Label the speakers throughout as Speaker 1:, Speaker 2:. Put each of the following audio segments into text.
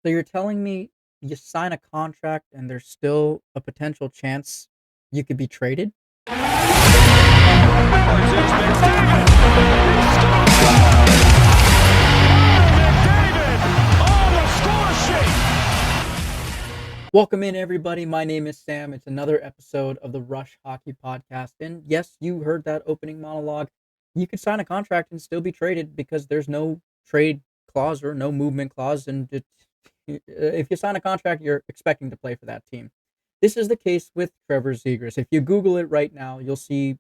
Speaker 1: So you're telling me you sign a contract and there's still a potential chance you could be traded? Welcome in, everybody. My name is Sam. It's another episode of the Rush Hockey Podcast. And yes, you heard that opening monologue. You could sign a contract and still be traded because there's no trade clause or no movement clause. And if you sign a contract, you're expecting to play for that team. This is the case with Trevor Zegras. If you Google it right now, you'll see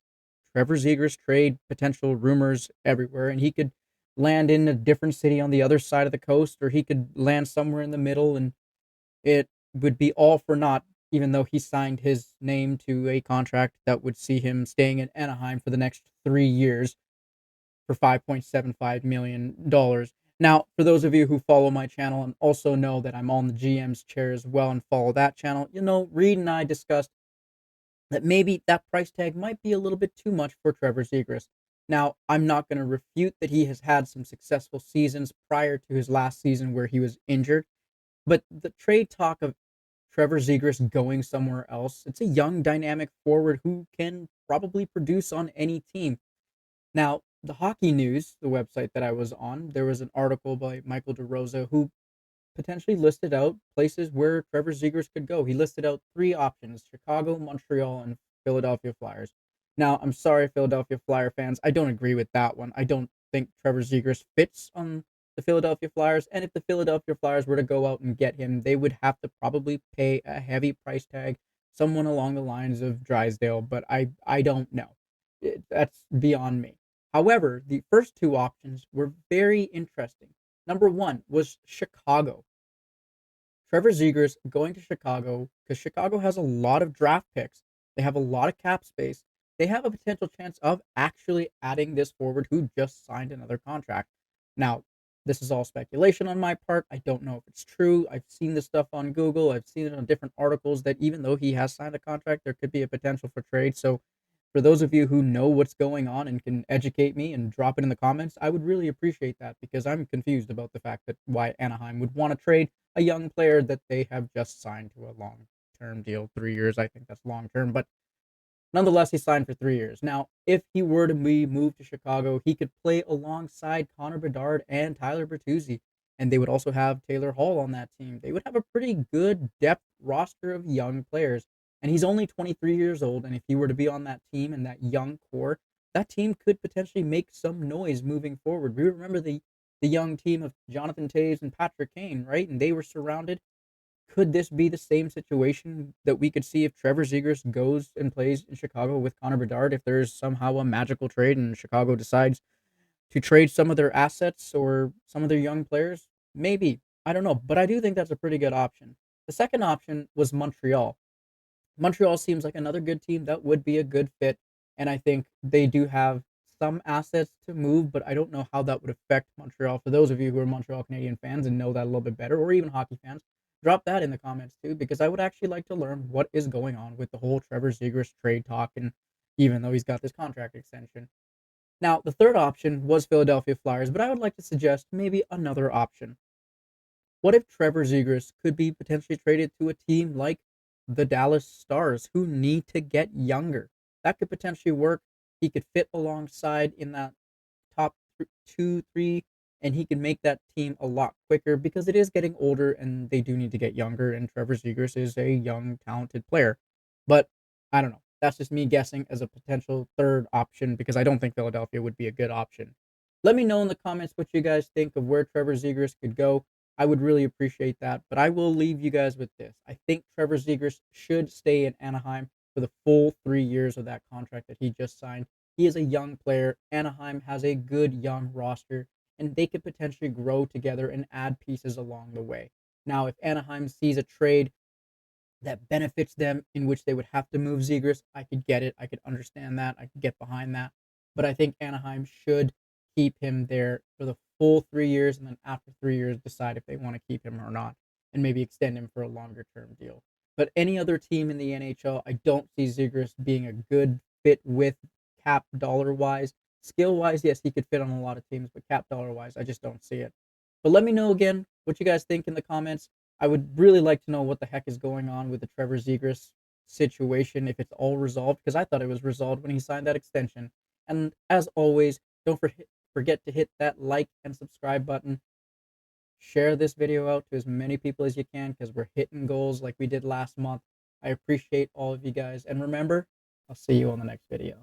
Speaker 1: Trevor Zegras trade potential rumors everywhere. And he could land in a different city on the other side of the coast, or he could land somewhere in the middle. And it would be all for naught, even though he signed his name to a contract that would see him staying in Anaheim for the next 3 years for $5.75 million. Now, for those of you who follow my channel and also know that I'm on the GM's chair as well and follow that channel, Reed and I discussed that maybe that price tag might be a little bit too much for Trevor Zegras. Now, I'm not going to refute that he has had some successful seasons prior to his last season where he was injured, but the trade talk of Trevor Zegras going somewhere else, it's a young, dynamic forward who can probably produce on any team. Now, the Hockey News, the website that I was on, there was an article by Michael DeRosa who potentially listed out places where Trevor Zegras could go. He listed out three options: Chicago, Montreal, and Philadelphia Flyers. Now, I'm sorry, Philadelphia Flyer fans, I don't agree with that one. I don't think Trevor Zegras fits on the Philadelphia Flyers, and if the Philadelphia Flyers were to go out and get him, they would have to probably pay a heavy price tag, someone along the lines of Drysdale, but I don't know. That's beyond me. However, the first two options were very interesting. Number one was Chicago. Trevor Zegras going to Chicago because Chicago has a lot of draft picks. They have a lot of cap space. They have a potential chance of actually adding this forward who just signed another contract. Now, this is all speculation on my part. I don't know if it's true. I've seen this stuff on Google. I've seen it on different articles that even though he has signed a contract, there could be a potential for trade. So, for those of you who know what's going on and can educate me and drop it in the comments, I would really appreciate that because I'm confused about the fact that why Anaheim would want to trade a young player that they have just signed to a long-term deal, 3 years. I think that's long-term, but nonetheless, he signed for 3 years. Now, if he were to be moved to Chicago, he could play alongside Connor Bedard and Tyler Bertuzzi, and they would also have Taylor Hall on that team. They would have a pretty good depth roster of young players, and he's only 23 years old, and if he were to be on that team and that young core, that team could potentially make some noise moving forward. We remember the young team of Jonathan Toews and Patrick Kane, right? And they were surrounded. Could this be the same situation that we could see if Trevor Zegras goes and plays in Chicago with Connor Bedard? If there's somehow a magical trade and Chicago decides to trade some of their assets or some of their young players, maybe. I don't know, but I do think that's a pretty good option. The second option was Montreal. Montreal seems like another good team that would be a good fit, and I think they do have some assets to move, but I don't know how that would affect Montreal. For those of you who are Montreal Canadian fans and know that a little bit better, or even hockey fans, drop that in the comments too, because I would actually like to learn what is going on with the whole Trevor Zegras trade talk, and even though he's got this contract extension. Now, the third option was Philadelphia Flyers, but I would like to suggest maybe another option. What if Trevor Zegras could be potentially traded to a team like the Dallas Stars, who need to get younger? That could potentially work. He could fit alongside in that top two, three, and he can make that team a lot quicker because it is getting older and they do need to get younger. And Trevor Zegras is a young, talented player. But I don't know. That's just me guessing as a potential third option because I don't think Philadelphia would be a good option. Let me know in the comments what you guys think of where Trevor Zegras could go. I would really appreciate that. But I will leave you guys with this. I think Trevor Zegras should stay in Anaheim for the full 3 years of that contract that he just signed. He is a young player. Anaheim has a good young roster, and they could potentially grow together and add pieces along the way. Now, if Anaheim sees a trade that benefits them in which they would have to move Zegras, I could get it. I could understand that. I could get behind that. But I think Anaheim should keep him there for the full 3 years, and then after 3 years, decide if they want to keep him or not, and maybe extend him for a longer term deal. But any other team in the NHL, I don't see Zegras being a good fit with cap dollar wise. Skill wise, yes, he could fit on a lot of teams, but cap dollar wise, I just don't see it. But let me know again what you guys think in the comments. I would really like to know what the heck is going on with the Trevor Zegras situation, if it's all resolved, because I thought it was resolved when he signed that extension. And as always, don't forget to hit that like and subscribe button. Share this video out to as many people as you can because we're hitting goals like we did last month. I appreciate all of you guys. And remember, I'll see you on the next video.